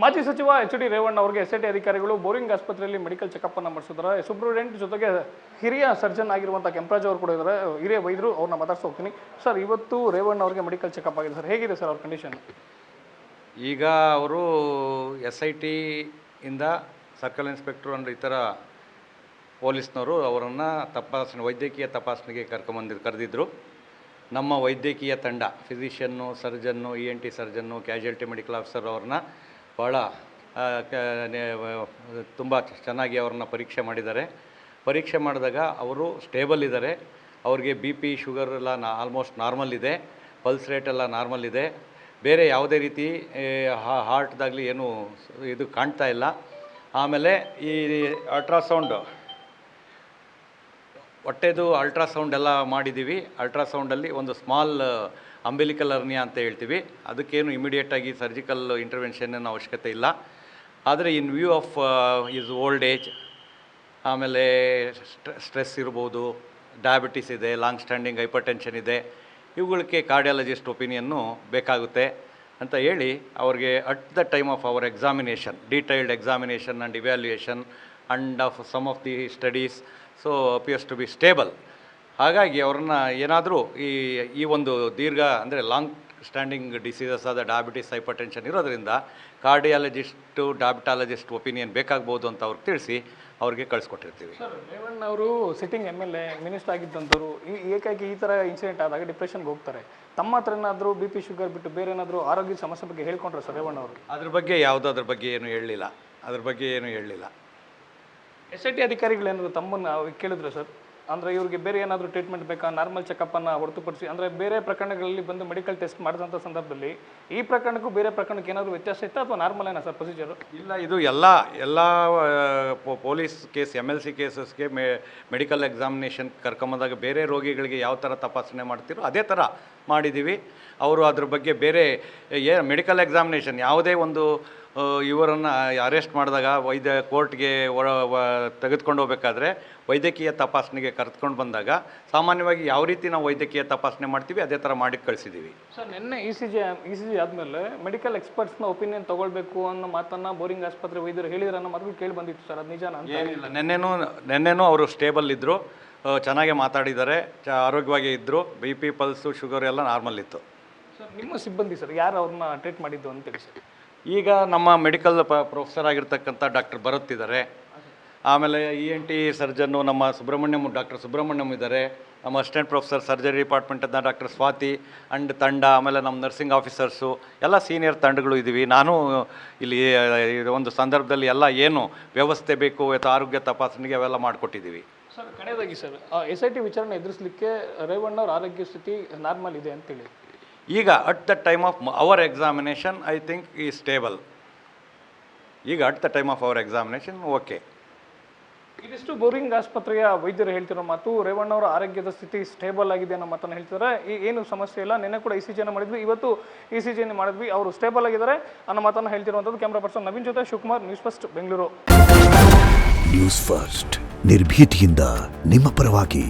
ಮಾಜಿ ಸಚಿವ ಎಚ್.ಡಿ. ರೇವಣ್ಣ ಅವರಿಗೆ ಎಸ್ಐಟಿ ಅಧಿಕಾರಿಗಳು ಬೋರಿಂಗ್ ಆಸ್ಪತ್ರೆಯಲ್ಲಿ ಮೆಡಿಕಲ್ ಚೆಕಪ್ ಅನ್ನು ಮಾಡಿಸಿದ್ದಾರೆ. ಸೂಪರಿಂಟೆಂಡೆಂಟ್ ಜೊತೆಗೆ ಹಿರಿಯ ಸರ್ಜನ್ ಆಗಿರುವಂಥ ಕೆಂಪರಾಜ್ ಅವರು ಕೂಡ ಇದ್ದಾರೆ, ಹಿರಿಯ ವೈದ್ಯರು. ಅವ್ರನ್ನ ಮಾತಾಡ್ತಾ ಹೋಗ್ತೀನಿ. ಸರ್, ಇವತ್ತು ರೇವಣ್ಣ ಅವರಿಗೆ ಮೆಡಿಕಲ್ ಚೆಕಪ್ ಆಗಿದೆ ಸರ್, ಹೇಗಿದೆ ಸರ್ ಅವ್ರ ಕಂಡೀಷನ್? ಈಗ ಅವರು SIT ಇಂದ ಸರ್ಕಲ್ ಇನ್ಸ್ಪೆಕ್ಟ್ರು ಅಂದರೆ ಇತರ ಪೊಲೀಸ್ನವರು ಅವರನ್ನು ವೈದ್ಯಕೀಯ ತಪಾಸಣೆಗೆ ಕರೆದಿದ್ದರು. ನಮ್ಮ ವೈದ್ಯಕೀಯ ತಂಡ ಫಿಸಿಷಿಯನ್ನು, surgeon, ENT surgeon, casualty medical officer ಅವ್ರನ್ನ ಭಾಳ ತುಂಬ ಚೆನ್ನಾಗಿ ಅವ್ರನ್ನ ಪರೀಕ್ಷೆ ಮಾಡಿದ್ದಾರೆ. ಪರೀಕ್ಷೆ ಮಾಡಿದಾಗ ಅವರು ಸ್ಟೇಬಲ್ ಇದ್ದಾರೆ. ಅವ್ರಿಗೆ BP, ಶುಗರ್ ಎಲ್ಲ ಆಲ್ಮೋಸ್ಟ್ ನಾರ್ಮಲ್ ಇದೆ, ಪಲ್ಸ್ ರೇಟ್ ಎಲ್ಲ ನಾರ್ಮಲ್ ಇದೆ. ಬೇರೆ ಯಾವುದೇ ರೀತಿ ಹಾರ್ಟ್ದಾಗಲಿ ಏನು ಇದು ಕಾಣ್ತಾ ಇಲ್ಲ. ಆಮೇಲೆ ಈ ಅಲ್ಟ್ರಾಸೌಂಡು, ಹೊಟ್ಟೆದು ಅಲ್ಟ್ರಾಸೌಂಡ್ ಎಲ್ಲ ಮಾಡಿದ್ದೀವಿ. ಅಲ್ಟ್ರಾಸೌಂಡಲ್ಲಿ ಒಂದು ಸ್ಮಾಲ್ ಅಂಬಿಲಿಕಲ್ ಹರ್ನಿಯಾ ಅಂತ ಹೇಳ್ತೀವಿ. ಅದಕ್ಕೇನು ಇಮಿಡಿಯೇಟಾಗಿ ಸರ್ಜಿಕಲ್ ಇಂಟರ್ವೆನ್ಷನ್ ಅವಶ್ಯಕತೆ ಇಲ್ಲ. ಆದರೆ in view of is old age, ಆಮೇಲೆ ಸ್ಟ್ರೆಸ್ ಇರ್ಬೋದು, ಡಯಾಬಿಟಿಸ್ ಇದೆ, ಲಾಂಗ್ ಸ್ಟ್ಯಾಂಡಿಂಗ್ ಹೈಪರ್ಟೆನ್ಷನ್ ಇದೆ, ಇವುಗಳಿಗೆ ಕಾರ್ಡಿಯಾಲಜಿಸ್ಟ್ ಒಪಿನಿಯನ್ನು ಬೇಕಾಗುತ್ತೆ ಅಂತ ಹೇಳಿ ಅವ್ರಿಗೆ at the time of our examination, detailed examination and evaluation and of some of the studies, so appears to be stable. ಹಾಗಾಗಿ ಅವ್ರನ್ನ ಏನಾದರೂ ಈ ಒಂದು ದೀರ್ಘ ಅಂದರೆ ಲಾಂಗ್ ಸ್ಟ್ಯಾಂಡಿಂಗ್ ಡಿಸೀಸಸ್ ಆದ ಡಯಾಬಿಟಿಸ್, ಹೈಪರ್ಟೆನ್ಷನ್ ಇರೋದರಿಂದ ಕಾರ್ಡಿಯಾಲಜಿಸ್ಟು, ಡಯಾಬಿಟಾಲಜಿಸ್ಟ್ ಒಪಿನಿಯನ್ ಬೇಕಾಗ್ಬೋದು ಅಂತ ಅವ್ರಿಗೆ ತಿಳಿಸಿ ಅವ್ರಿಗೆ ಕಳಿಸ್ಕೊಟ್ಟಿರ್ತೀವಿ. ಸರ್, ರೇವಣ್ಣ ಅವರು ಸಿಟ್ಟಿಂಗ್ MLA, ಮಿನಿಸ್ಟರ್ ಆಗಿದ್ದಂಥವ್ರು ಏಕಾಏಕಿ ಈ ಥರ ಇನ್ಸಿಡೆಂಟ್ ಆದಾಗ ಡಿಪ್ರೆಷನ್ಗೆ ಹೋಗ್ತಾರೆ. ತಮ್ಮ ಹತ್ರ ಏನಾದರೂ BP, ಶುಗರ್ ಬಿಟ್ಟು ಬೇರೆ ಏನಾದರೂ ಆರೋಗ್ಯದ ಸಮಸ್ಯೆ ಬಗ್ಗೆ ಹೇಳ್ಕೊಂಡ್ರೆ ಸರ್ ರೇವಣ್ಣ ಅವರು? ಅದ್ರ ಬಗ್ಗೆ ಅದ್ರ ಬಗ್ಗೆ ಏನು ಹೇಳಲಿಲ್ಲ. SIT ಅಧಿಕಾರಿಗಳೇನಾದರೂ ತಮ್ಮನ್ನು ಕೇಳಿದ್ರೆ ಸರ್, ಅಂದರೆ ಇವ್ರಿಗೆ ಬೇರೆ ಏನಾದರೂ ಟ್ರೀಟ್ಮೆಂಟ್ ಬೇಕಾ, ನಾರ್ಮಲ್ ಚೆಕಪ್ಪನ್ನು ಹೊರತುಪಡಿಸಿ, ಅಂದರೆ ಬೇರೆ ಪ್ರಕರಣಗಳಲ್ಲಿ ಬಂದು ಮೆಡಿಕಲ್ ಟೆಸ್ಟ್ ಮಾಡಿದಂಥ ಸಂದರ್ಭದಲ್ಲಿ ಈ ಪ್ರಕರಣಕ್ಕೂ ಬೇರೆ ಪ್ರಕರಣಕ್ಕೆ ಏನಾದರೂ ವ್ಯತ್ಯಾಸ ಇತ್ತಾ ಅಥವಾ ನಾರ್ಮಲ್ ಏನಾ ಸರ್ ಪ್ರೊಸೀಜರು? ಇಲ್ಲ, ಇದು ಎಲ್ಲ ಪೊಲೀಸ್ ಕೇಸ್, MLC ಕೇಸಸ್ಗೆ ಮೆಡಿಕಲ್ ಎಕ್ಸಾಮಿನೇಷನ್ ಕರ್ಕೊಂಬಂದಾಗ ಬೇರೆ ರೋಗಿಗಳಿಗೆ ಯಾವ ಥರ ತಪಾಸಣೆ ಮಾಡ್ತಿರೋ ಅದೇ ಥರ ಮಾಡಿದ್ದೀವಿ. ಅವರು ಅದ್ರ ಬಗ್ಗೆ ಬೇರೆ ಮೆಡಿಕಲ್ ಎಕ್ಸಾಮಿನೇಷನ್ ಯಾವುದೇ ಒಂದು ಇವರನ್ನು ಅರೆಸ್ಟ್ ಮಾಡಿದಾಗ ಕೋರ್ಟ್ಗೆ ತೆಗೆದುಕೊಂಡು ಹೋಗ್ಬೇಕಾದ್ರೆ ವೈದ್ಯಕೀಯ ತಪಾಸಣೆಗೆ ಕರೆದುಕೊಂಡು ಬಂದಾಗ ಸಾಮಾನ್ಯವಾಗಿ ಯಾವ ರೀತಿ ನಾವು ವೈದ್ಯಕೀಯ ತಪಾಸಣೆ ಮಾಡ್ತೀವಿ ಅದೇ ಥರ ಮಾಡಿ ಕಳಿಸಿದ್ದೀವಿ. ಸರ್, ನಿನ್ನೆ ECG ಆದಮೇಲೆ ಮೆಡಿಕಲ್ ಎಕ್ಸ್ಪರ್ಟ್ಸ್ನ ಒಪಿನಿಯನ್ ತೊಗೊಳ್ಬೇಕು ಅನ್ನೋ ಮಾತನ್ನು ಬೋರಿಂಗ್ ಆಸ್ಪತ್ರೆ ವೈದ್ಯರು ಹೇಳಿದ್ರು ಅನ್ನೋ ಮಾತು ಕೇಳಿ ಬಂದಿತ್ತು ಸರ್, ಅದು ನಿಜಾನ ಅಂತ? ಏನಿಲ್ಲ, ನೆನ್ನೆನೂ ಅವರು ಸ್ಟೇಬಲ್ ಇದ್ದರು, ಚೆನ್ನಾಗೇ ಮಾತಾಡಿದ್ದಾರೆ, ಆರೋಗ್ಯವಾಗಿ ಇದ್ದರು. BP, ಪಲ್ಸು, ಶುಗರ್ ಎಲ್ಲ ನಾರ್ಮಲ್ ಇತ್ತು. ಸರ್, ನಿಮ್ಮ ಸಿಬ್ಬಂದಿ ಸರ್ ಯಾರು ಅವ್ರನ್ನ ಟ್ರೀಟ್ ಮಾಡಿದ್ದು ಅಂತ ಹೇಳಿ ಸರ್? ಈಗ ನಮ್ಮ ಮೆಡಿಕಲ್ ಪ್ರೊಫೆಸರ್ ಆಗಿರ್ತಕ್ಕಂಥ ಡಾಕ್ಟರ್ ಭರತ್ ಇದ್ದಾರೆ. ಆಮೇಲೆ ENT ಸರ್ಜನ್ನು ನಮ್ಮ ಡಾಕ್ಟರ್ ಸುಬ್ರಹ್ಮಣ್ಯಂ ಇದ್ದಾರೆ. ನಮ್ಮ ಅಸಿಸ್ಟೆಂಟ್ ಪ್ರೊಫೆಸರ್ ಸರ್ಜರಿ ಡಿಪಾರ್ಟ್ಮೆಂಟಿಂದ ಡಾಕ್ಟರ್ ಸ್ವಾತಿ ಅಂಡ್ ತಂಡ, ಆಮೇಲೆ ನಮ್ಮ ನರ್ಸಿಂಗ್ ಆಫೀಸರ್ಸು ಎಲ್ಲ ಸೀನಿಯರ್ ತಂಡಗಳು ಇದ್ದೀವಿ. ನಾನು ಇಲ್ಲಿ ಒಂದು ಸಂದರ್ಭದಲ್ಲಿ ಎಲ್ಲ ಏನು ವ್ಯವಸ್ಥೆ ಬೇಕು ಅಥವಾ ಆರೋಗ್ಯ ತಪಾಸಣೆಗೆ ಅವೆಲ್ಲ ಮಾಡಿಕೊಟ್ಟಿದ್ದೀವಿ. ಸರ್, ಕಡೆಯದಾಗಿ ಸರ್, SIT ವಿಚಾರಣೆ ಎದುರಿಸಲಿಕ್ಕೆ ರೇವಣ್ಣ ಅವ್ರ ಆರೋಗ್ಯ ಸ್ಥಿತಿ ನಾರ್ಮಲ್ ಇದೆ ಅಂತೇಳಿ ಈಗ at the time of our examination I think ಈ ಸ್ಟೇಬಲ್. ಈಗ at the time of our examination okay. ಇದಿಷ್ಟು ಬೋರಿಂಗ್ ಆಸ್ಪತ್ರೆಯ ವೈದ್ಯರು ಹೇಳ್ತಿರೋ ಮಾತು. ರೇವಣ್ಣ ಅವರ ಆರೋಗ್ಯದ ಸ್ಥಿತಿ ಸ್ಟೇಬಲ್ ಆಗಿದೆ ಅನ್ನೋ ಮಾತನ್ನು ಹೇಳ್ತಿದ್ದಾರೆ. ಏನು ಸಮಸ್ಯೆ ಇಲ್ಲ, ನಿನ್ನೆ ಕೂಡ ECG ಮಾಡಿದ್ವಿ, ಇವತ್ತು ECG ಮಾಡಿದ್ವಿ, ಅವರು ಸ್ಟೇಬಲ್ ಆಗಿದ್ದಾರೆ ಅನ್ನೋ ಮಾತನ್ನು ಹೇಳ್ತಿರುವಂಥದ್ದು. ಕ್ಯಾಮ್ರಾ ಪರ್ಸನ್ ನವೀನ್ ಜೊತೆ Shivakumar, news first Bengaluru. News first ನಿರ್ಭೀತಿಯಿಂದ ನಿಮ್ಮ ಪರವಾಗಿ.